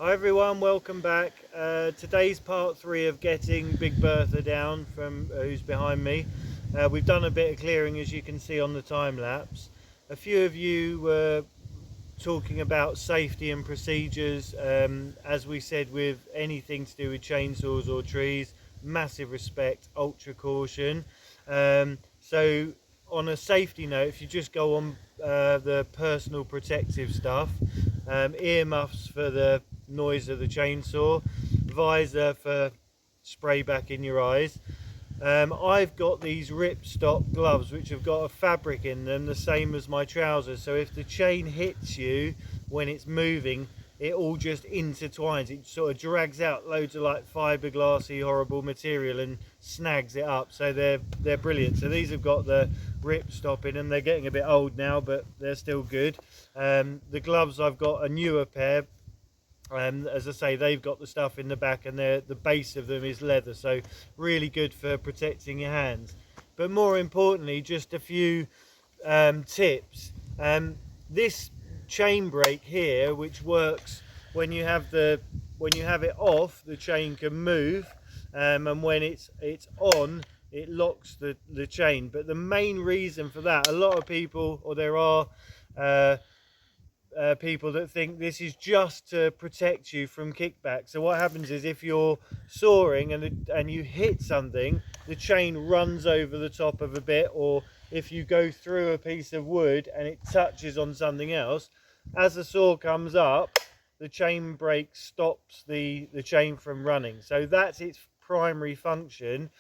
Hi everyone, welcome back. Today's part 3 of getting Big Bertha down from who's behind me. We've done a bit of clearing, as you can see on the time lapse. A few of you were talking about safety and procedures. As we said, with anything to do with chainsaws or trees, massive respect, ultra caution. So on a safety note, if you just go on the personal protective stuff, earmuffs for the noise of the chainsaw, visor for spray back in your eyes. I've got these ripstop gloves which have got a fabric in them the same as my trousers, so if the chain hits you when it's moving, it all just intertwines. It sort of drags out loads of like fiberglassy horrible material and snags it up. So they're brilliant. So these have got the ripstop in them. They're getting a bit old now, but they're still good. The gloves, I've got a newer pair. As I say, they've got the stuff in the back, and the base of them is leather, so really good for protecting your hands. But more importantly, just a few tips. This chain brake here, which works when you have it off, the chain can move, and when it's on, it locks the chain. But the main reason for that, a lot of people, or there are people that think this is just to protect you from kickback. So what happens is, if you're sawing and you hit something, the chain runs over the top of a bit, or if you go through a piece of wood and it touches on something else, as the saw comes up, the chain brake stops the chain from running. So that's its primary function.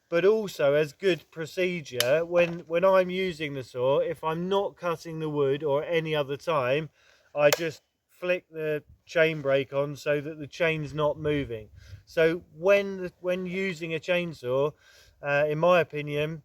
But also, as good procedure, when I'm using the saw, if I'm not cutting the wood or any other time, I just flick the chain brake on so that the chain's not moving. So when using a chainsaw, in my opinion,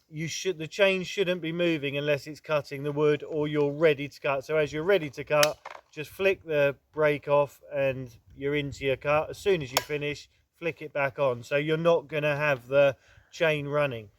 the chain shouldn't be moving unless it's cutting the wood or you're ready to cut. So as you're ready to cut, just flick the brake off and you're into your cut. As soon as you finish, flick it back on, so you're not going to have the chain running.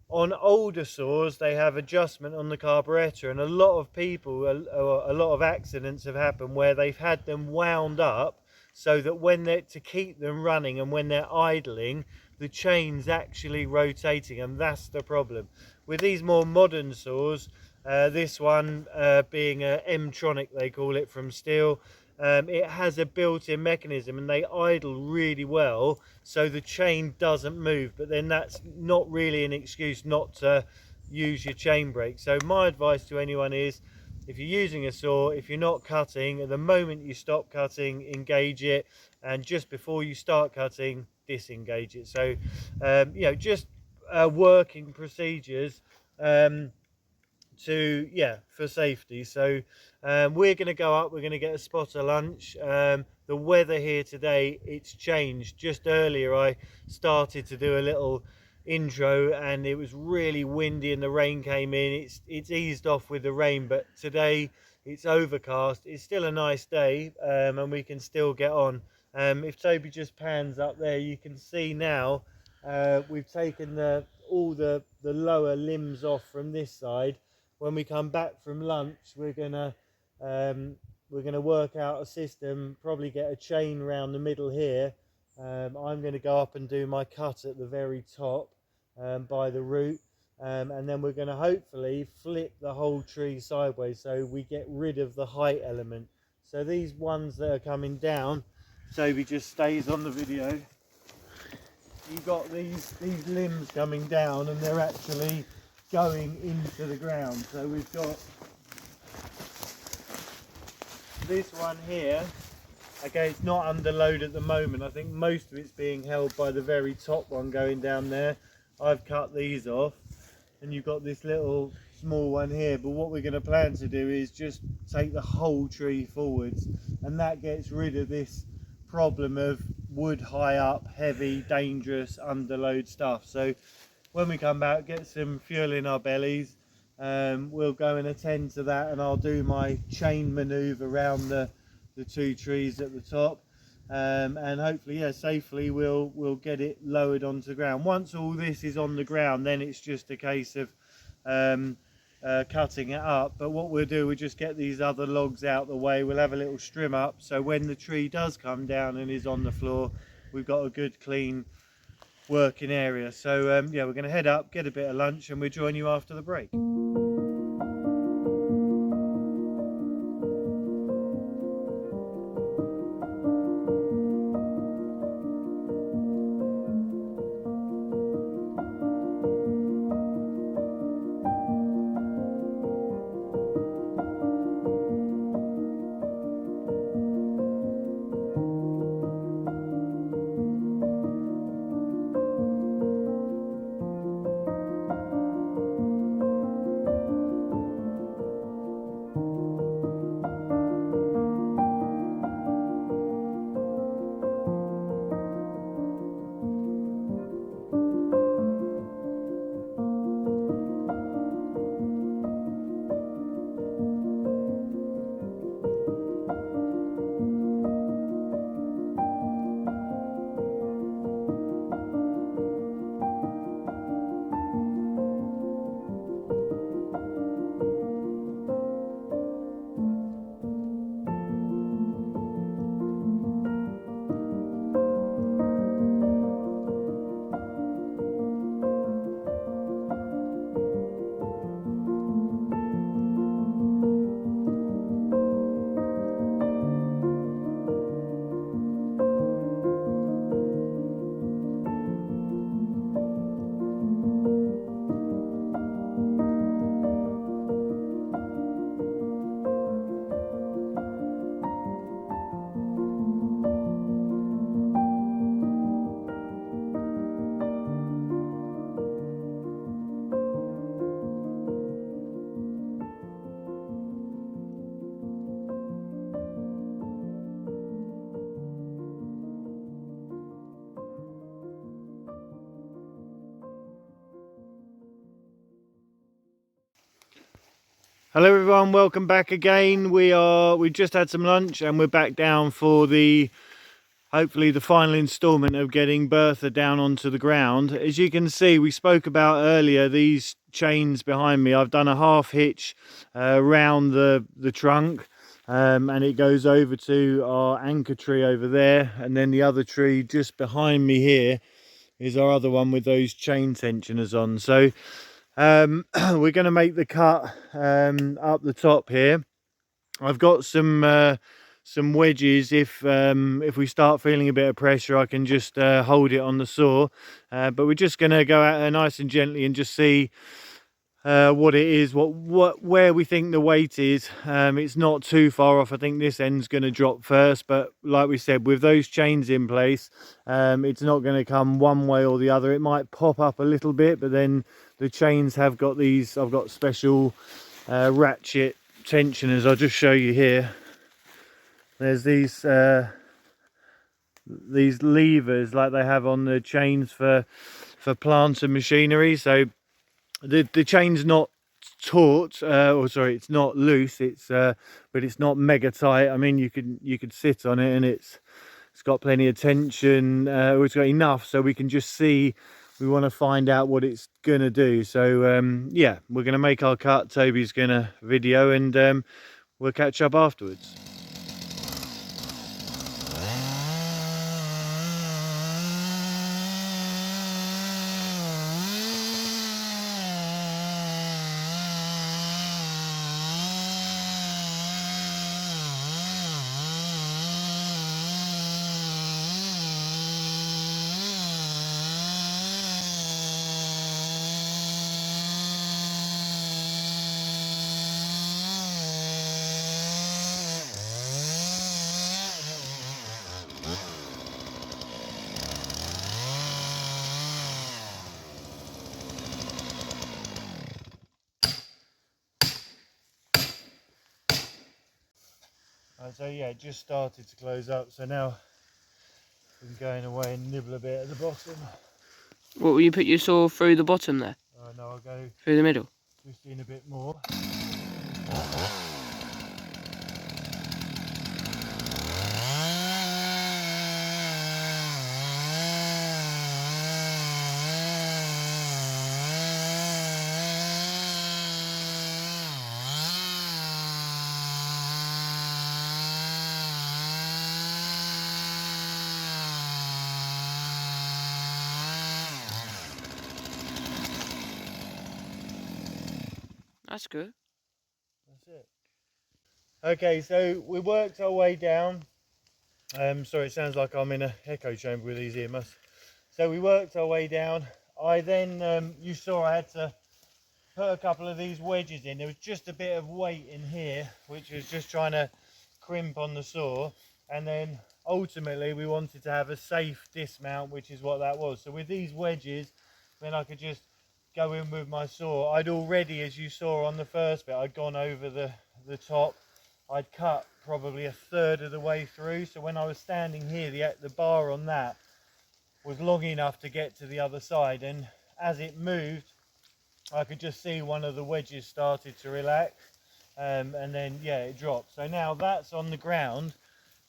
On older saws, they have adjustment on the carburetor, and a lot of people, a lot of accidents have happened where they've had them wound up so that to keep them running, and when they're idling, the chain's actually rotating, and that's the problem. With these more modern saws, this one being a M-tronic, they call it, from Steel, it has a built-in mechanism, and they idle really well, so the chain doesn't move. But then that's not really an excuse not to use your chain brake. So my advice to anyone is, if you're using a saw, if you're not cutting, at the moment you stop cutting, engage it, and just before you start cutting, disengage it. So just working procedures for safety. So we're going to go up, we're going to get a spot of lunch. The weather here today, it's changed. Just earlier I started to do a little intro and it was really windy and the rain came in. It's eased off with the rain, but today it's overcast. It's still a nice day, and we can still get on. If Toby just pans up there, you can see now we've taken all the lower limbs off from this side. When we come back from lunch, we're gonna work out a system, probably get a chain around the middle here. I'm going to go up and do my cut at the very top by the root, and then we're going to hopefully flip the whole tree sideways so we get rid of the height element. So these ones that are coming down, Toby just stays on the video. You've got these limbs coming down and they're actually going into the ground. So we've got this one here. Okay, it's not under load at the moment. I think most of it's being held by the very top one going down there. I've cut these off, and you've got this little small one here. But what we're going to plan to do is just take the whole tree forwards, and that gets rid of this problem of wood high up, heavy, dangerous, underload stuff. So when we come back, get some fuel in our bellies, we'll go and attend to that, and I'll do my chain maneuver around the two trees at the top, and hopefully, yeah, safely we'll get it lowered onto the ground. Once all this is on the ground, then it's just a case of cutting it up. But what we'll do, we'll just get these other logs out the way. We'll have a little trim up, so when the tree does come down and is on the floor, we've got a good clean working area. So yeah, we're going to head up, get a bit of lunch, and we'll join you after the break. Hello everyone, welcome back again. We've just had some lunch and we're back down for hopefully the final installment of getting Bertha down onto the ground. As you can see, we spoke about earlier these chains behind me. I've done a half hitch around the trunk, and it goes over to our anchor tree over there, and then the other tree just behind me here is our other one with those chain tensioners on. So we're going to make the cut up the top here. I've got some wedges. If we start feeling a bit of pressure, I can just hold it on the saw, but we're just going to go out there nice and gently and just see what it is, where we think the weight is. It's not too far off. I think this end's going to drop first, but like we said, with those chains in place, it's not going to come one way or the other. It might pop up a little bit, but then the chains have got these, I've got special ratchet tensioners. I'll just show you here. There's these levers like they have on the chains for plants and machinery. So the chain's not taut, or sorry, it's not loose. It's but it's not mega tight. I mean, you could sit on it and it's got plenty of tension. It's got enough so we can just see. We want to find out what it's gonna do. So yeah, we're gonna make our cut. Toby's gonna video, and we'll catch up afterwards. So yeah, it just started to close up, so now we can go in away and nibble a bit at the bottom. What, will you put your saw through the bottom there? No, I'll go through the middle. twist in a bit more. That's good. That's it. Okay, so we worked our way down. Sorry, it sounds like I'm in an echo chamber with these ear muffs. So we worked our way down. I then, you saw I had to put a couple of these wedges in. There was just a bit of weight in here, which was just trying to crimp on the saw. And then ultimately we wanted to have a safe dismount, which is what that was. So with these wedges, then I could just go in with my saw. I'd already, as you saw on the first bit, I'd gone over the top. I'd cut probably a third of the way through. So when I was standing here, the bar on that was long enough to get to the other side. And as it moved, I could just see one of the wedges started to relax, and then yeah, it dropped. So now that's on the ground,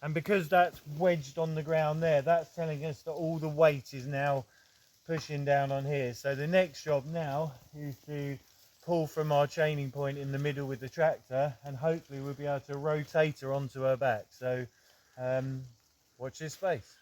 and because that's wedged on the ground there, that's telling us that all the weight is now pushing down on here. So the next job now is to pull from our chaining point in the middle with the tractor, and hopefully we'll be able to rotate her onto her back. So watch this space.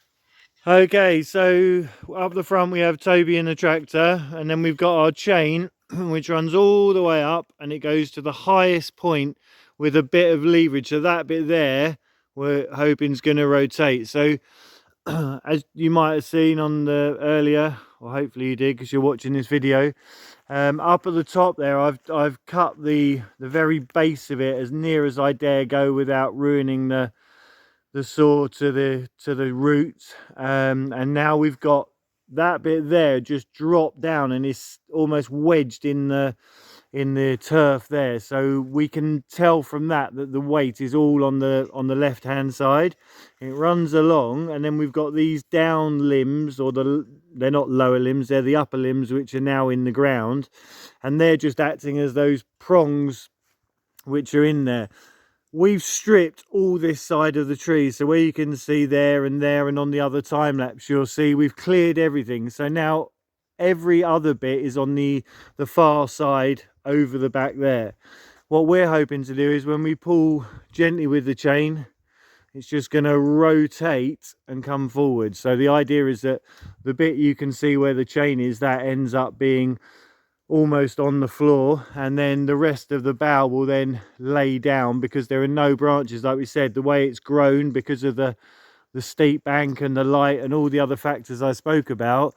Okay, so up the front we have Toby in the tractor, and then we've got our chain which runs all the way up and it goes to the highest point with a bit of leverage. So that bit there we're hoping is going to rotate. So as you might have seen on the earlier, or hopefully you did because you're watching this video, up at the top there I've cut the very base of it as near as I dare go without ruining the saw to the roots, and now we've got that bit there just dropped down and it's almost wedged in the turf there, so we can tell from that the weight is all on the left hand side. It runs along, and then we've got these down limbs, or they're not lower limbs, they're the upper limbs, which are now in the ground, and they're just acting as those prongs which are in there. We've stripped all this side of the tree, so where you can see there and on the other time lapse you'll see we've cleared everything. So now every other bit is on the far side over the back there. What we're hoping to do is when we pull gently with the chain, it's just going to rotate and come forward. So the idea is that the bit you can see where the chain is, that ends up being almost on the floor, and then the rest of the bough will then lay down because there are no branches. Like we said, the way it's grown because of the steep bank and the light and all the other factors I spoke about,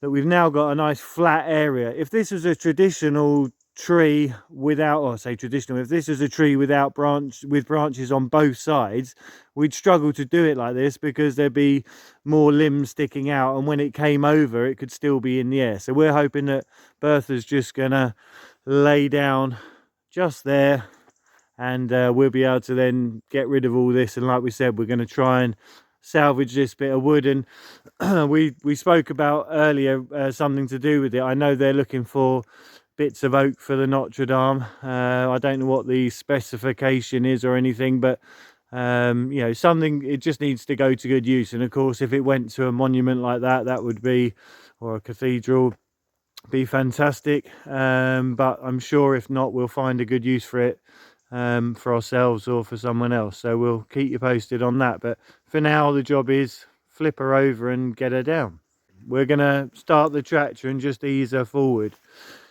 that we've now got a nice flat area. If this was a traditional tree without, or say traditional, if this is a tree without branches on both sides, we'd struggle to do it like this because there'd be more limbs sticking out, and when it came over it could still be in the air. So we're hoping that Bertha's just gonna lay down just there, and we'll be able to then get rid of all this, and like we said, we're going to try and salvage this bit of wood. And we spoke about earlier something to do with it. I know they're looking for bits of oak for the Notre Dame. I don't know what the specification is or anything, but you know, something, it just needs to go to good use. And of course, if it went to a monument like that, that would be, or a cathedral, be fantastic. But I'm sure if not, we'll find a good use for it, for ourselves or for someone else. So we'll keep you posted on that. But for now, the job is flip her over and get her down. We're going to start the tractor and just ease her forward.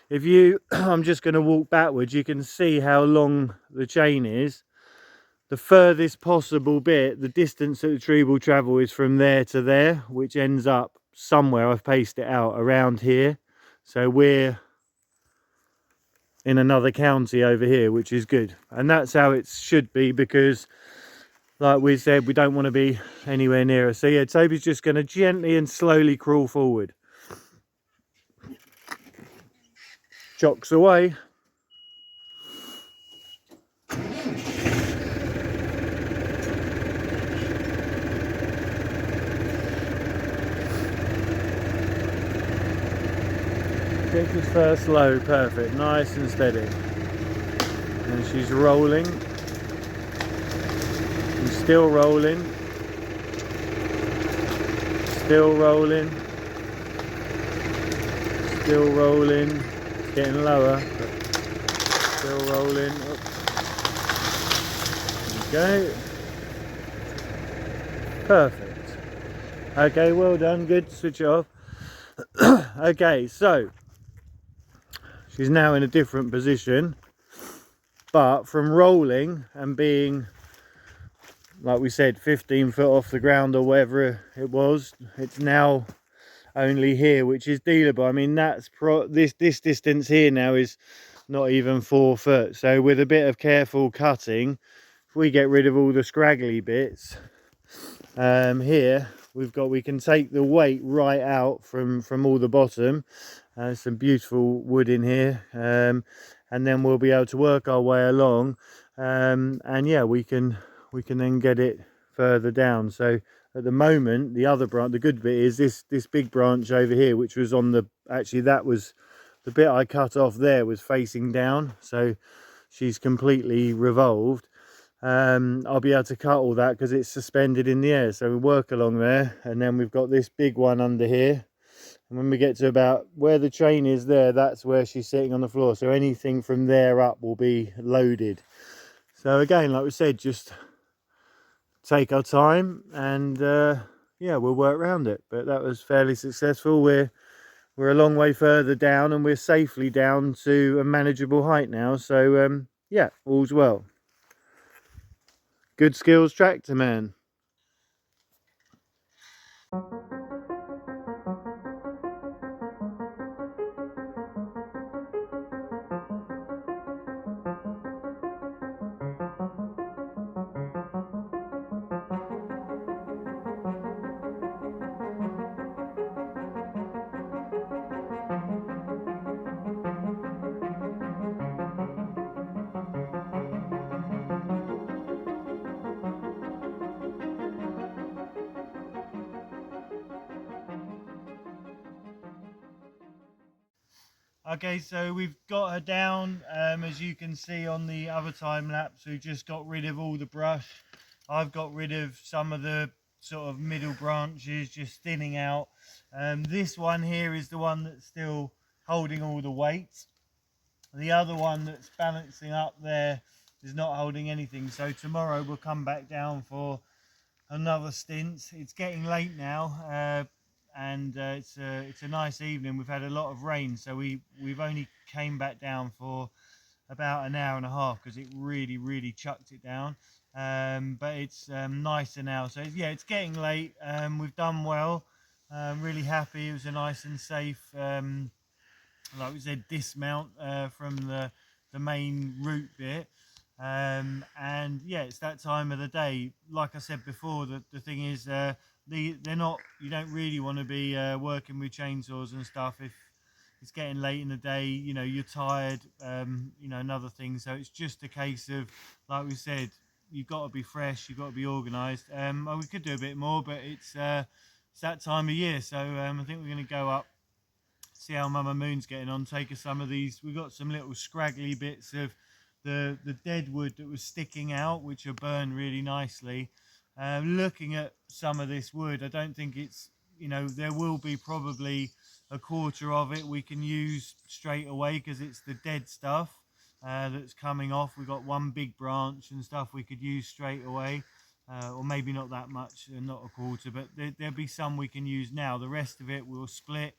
If you, I'm just going to walk backwards, you can see how long the chain is. The furthest possible bit, the distance that the tree will travel is from there to there, which ends up somewhere, I've paced it out, around here. So we're in another county over here, which is good. And that's how it should be, because like we said, we don't want to be anywhere near her. So yeah, Toby's just going to gently and slowly crawl forward. Chocks away. Just first low, perfect, nice and steady. And she's rolling. And still rolling. Still rolling. Still rolling. It's getting lower, but still rolling. There we go. Perfect. Okay, well done, good, switch it off. Okay, so she's now in a different position, but from rolling and being, like we said, 15 foot off the ground or whatever it was, it's now only here, which is dealable. I mean, that's this distance here now is not even 4 foot, so with a bit of careful cutting, if we get rid of all the scraggly bits, here we can take the weight right out from all the bottom. Some beautiful wood in here, and then we'll be able to work our way along, and yeah, we can then get it further down. So at the moment, the other branch, the good bit is this big branch over here, which was on the, actually that was the bit I cut off there, was facing down, so she's completely revolved. I'll be able to cut all that because it's suspended in the air, so we work along there, and then we've got this big one under here, and when we get to about where the train is there, that's where she's sitting on the floor, so anything from there up will be loaded. So again, like we said, just take our time, and yeah, we'll work around it. But that was fairly successful. We're a long way further down, and we're safely down to a manageable height now, so yeah, all's well. Good skills, tractor man. Okay, so we've got her down, as you can see on the other time lapse. We just got rid of all the brush. I've got rid of some of the sort of middle branches, just thinning out. This one here is the one that's still holding all the weight. The other one that's balancing up there is not holding anything. So tomorrow we'll come back down for another stint. It's getting late now, and it's a nice evening. We've had a lot of rain, so we've only came back down for about an hour and a half because it really chucked it down. But it's nicer now. So yeah, it's getting late. We've done well. Really happy. It was a nice and safe, like we said, dismount from the main route bit. And yeah, it's that time of the day. Like I said before, the thing is, they're not, you don't really want to be working with chainsaws and stuff if it's getting late in the day, you know, you're tired, you know, another thing. So it's just a case of, like we said, you've got to be fresh, you've got to be organised. Well, we could do a bit more, but it's that time of year, so I think we're going to go up, see how Mama Moon's getting on, take her some of these. We've got some little scraggly bits of the dead wood that was sticking out, which are burned really nicely. Looking at some of this wood, I don't think it's, you know, there will be probably a quarter of it we can use straight away because it's the dead stuff that's coming off. We've got one big branch and stuff we could use straight away, or maybe not that much, not a quarter, but there'll be some we can use now. The rest of it we'll split,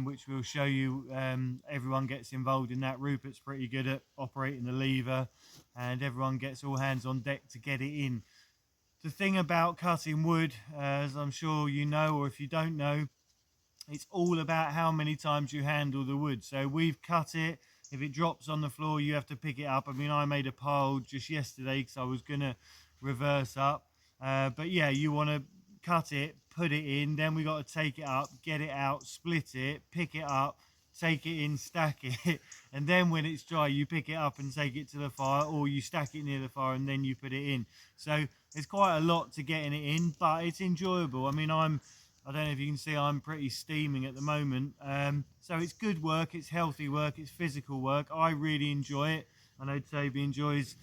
which we'll show you. Everyone gets involved in that. Rupert's pretty good at operating the lever, and everyone gets all hands on deck to get it in. The thing about cutting wood, as I'm sure you know, or if you don't know, it's all about how many times you handle the wood. So we've cut it. If it drops on the floor, you have to pick it up. I mean, I made a pile just yesterday because I was going to reverse up. But yeah, you want to cut it, put it in, then we got to take it up, get it out, split it, pick it up, take it in, stack it, and then when it's dry, you pick it up and take it to the fire, or you stack it near the fire and then you put it in. So there's quite a lot to getting it in, but it's enjoyable. I mean, I'm I don't know if you can see, I'm pretty steaming at the moment. So it's good work, it's healthy work, it's physical work. I really enjoy it. I know Toby enjoys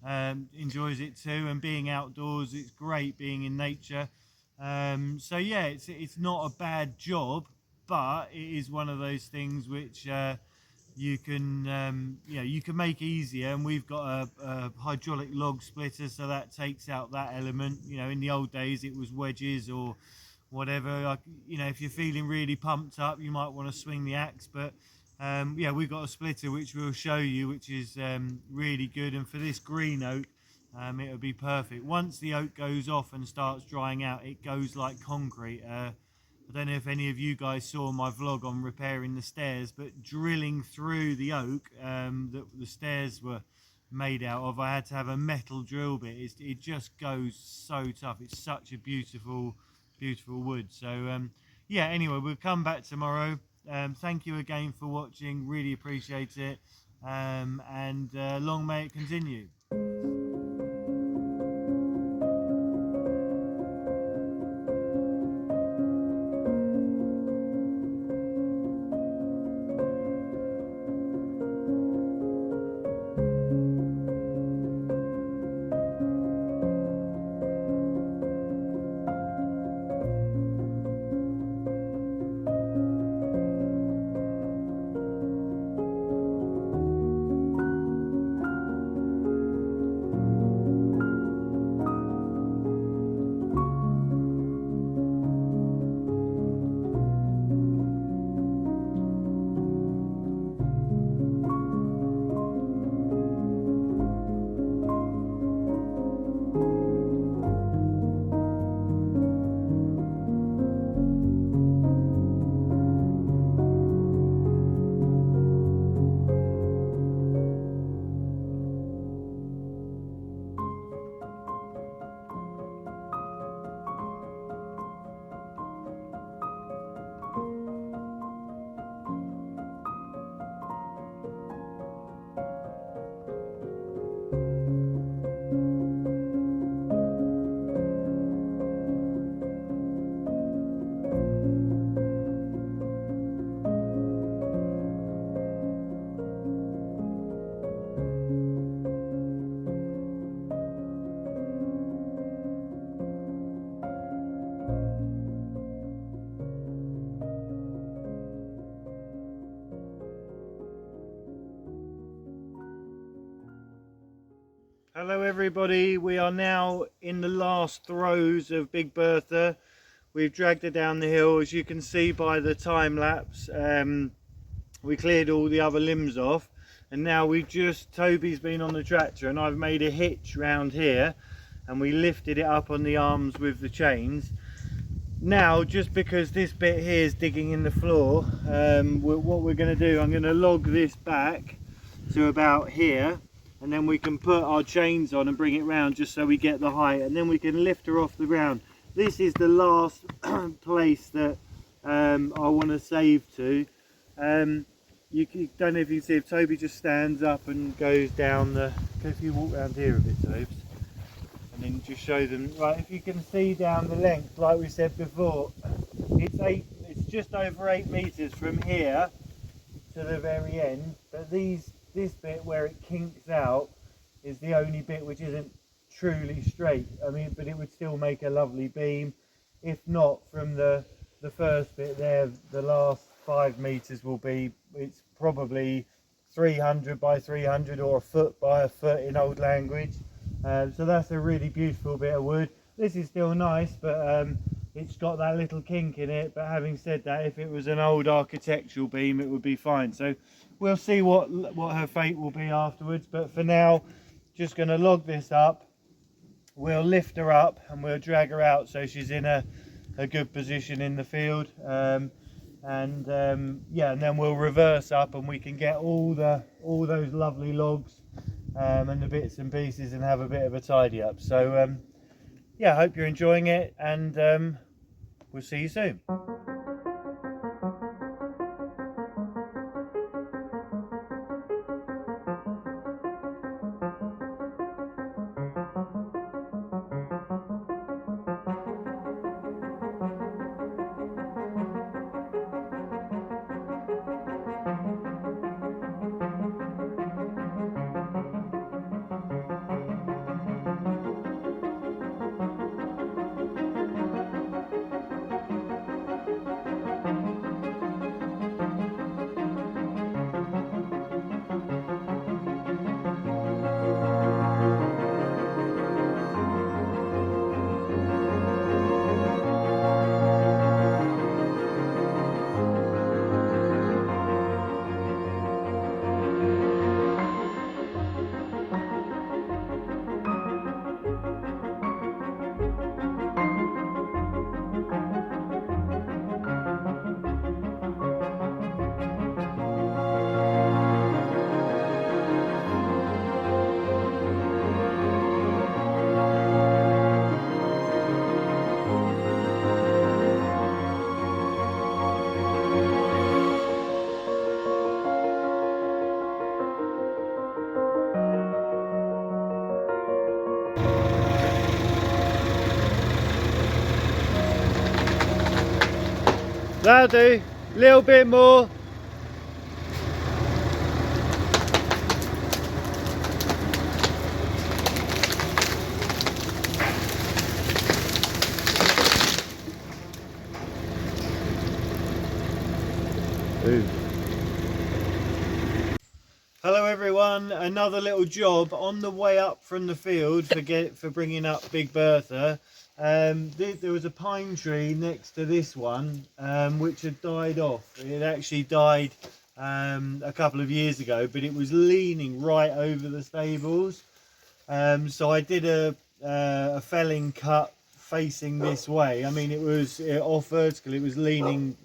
it too, and being outdoors, it's great being in nature. So yeah, it's not a bad job, but it is one of those things which you can you can make easier, and we've got a hydraulic log splitter, so that takes out that element. In the old days it was wedges or whatever. Like, if you're feeling really pumped up, you might want to swing the axe, but yeah, we've got a splitter which we'll show you, which is really good, and for this green oak, it'll be perfect. Once the oak goes off and starts drying out, it goes like concrete. I don't know if any of you guys saw my vlog on repairing the stairs, but drilling through the oak that the stairs were made out of, I had to have a metal drill bit. It just goes so tough. It's such a beautiful wood. So yeah, anyway, we'll come back tomorrow. Thank you again for watching, really appreciate it, and long may it continue. Hello everybody, we are now in the last throes of Big Bertha. We've dragged her down the hill, as you can see by the time lapse. We cleared all the other limbs off, and now Toby's been on the tractor and I've made a hitch round here, and we lifted it up on the arms with the chains. Now, just because this bit here is digging in the floor, what we're going to do, I'm going to log this back to about here, and then we can put our chains on and bring it round just so we get the height, and then we can lift her off the ground. This is the last place that I want to save to. You don't know if you can see, if Toby just stands up and goes down if you walk around here a bit, Tobes, and then just show them, right, if you can see down the length, like we said before, it's just over 8 meters from here to the very end, but this bit where it kinks out is the only bit which isn't truly straight. I mean, but it would still make a lovely beam. If not, from the first bit there, the last 5 meters will be, it's probably 300 by 300 or a foot by a foot in old language. So that's a really beautiful bit of wood. This is still nice, but it's got that little kink in it. But having said that, if it was an old architectural beam, it would be fine. So we'll see what her fate will be afterwards. But for now, just going to log this up. We'll lift her up and we'll drag her out so she's in a good position in the field. Yeah, and then we'll reverse up and we can get all those lovely logs and the bits and pieces and have a bit of a tidy up. So yeah, I hope you're enjoying it, and we'll see you soon. That'll do. Little bit more. Ooh. Hello everyone, another little job on the way up from the field for bringing up Big Bertha. There was a pine tree next to this one which had died off. It actually died a couple of years ago, but it was leaning right over the stables. So I did a felling cut facing this way. I mean, it was off vertical, it was leaning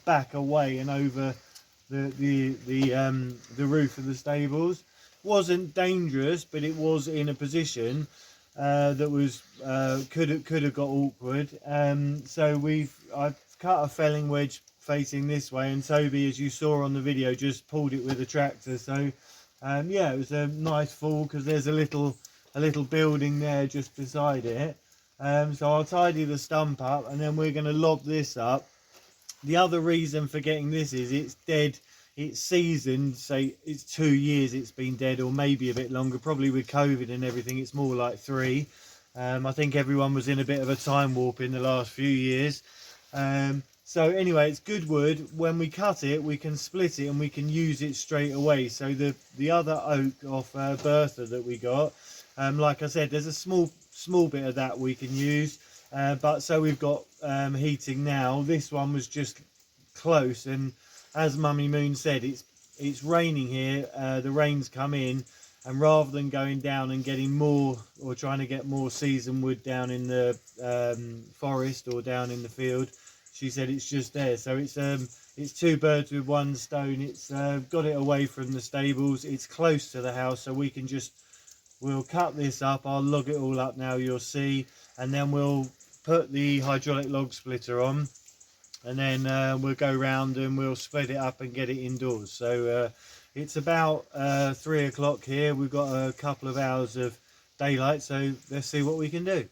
back away and over the roof of the stables. Wasn't dangerous, but it was in a position that was could have got awkward. So I've cut a felling wedge facing this way, and Toby, as you saw on the video, just pulled it with a tractor. So yeah, it was a nice fall because there's a little building there just beside it. So I'll tidy the stump up, and then we're going to lob this up. The other reason for getting this is it's dead, it's seasoned, say it's 2 years it's been dead, or maybe a bit longer. Probably with COVID and everything it's more like 3. I think everyone was in a bit of a time warp in the last few years. So anyway, it's good wood. When we cut it, we can split it and we can use it straight away. So the other oak off Bertha that we got, like I said, there's a small bit of that we can use. But so we've got heating now. This one was just close, and as Mummy Moon said, it's raining here. The rain's come in, and rather than going down and getting more, or trying to get more seasoned wood down in the forest or down in the field, she said it's just there. So it's 2 birds with 1 stone. It's got it away from the stables. It's close to the house, so we can we'll cut this up. I'll log it all up now, you'll see, and then we'll put the hydraulic log splitter on, and then we'll go round and we'll split it up and get it indoors. So it's about 3 o'clock here. We've got a couple of hours of daylight, so let's see what we can do.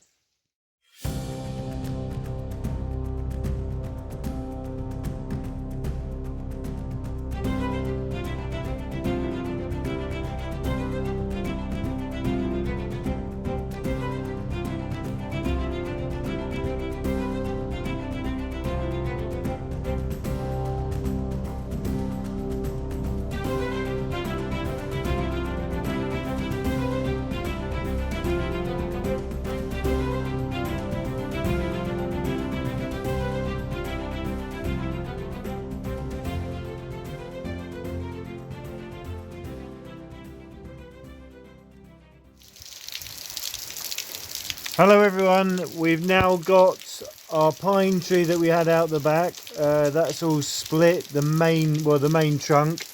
Hello everyone, we've now got our pine tree that we had out the back. That's all split, the main trunk.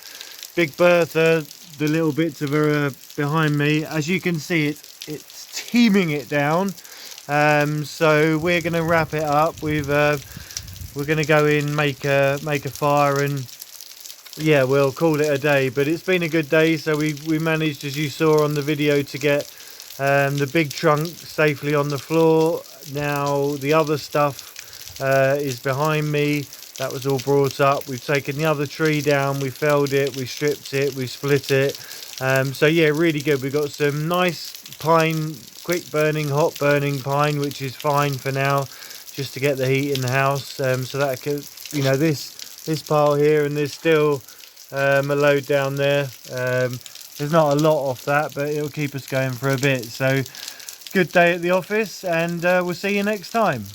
Big Bertha, the little bits of her behind me. As you can see, it's teeming it down. So we're going to wrap it up. We're going to go in, make a fire, and yeah, we'll call it a day. But it's been a good day. So we managed, as you saw on the video, to get the big trunk safely on the floor. Now the other stuff is behind me. That was all brought up. We've taken the other tree down, we felled it, we stripped it, we split it. So yeah, really good. We've got some nice pine, quick burning, hot burning pine, which is fine for now, just to get the heat in the house. So that could, you know, this pile here, and there's still a load down there. There's not a lot off that, but it'll keep us going for a bit. So good day at the office, and we'll see you next time.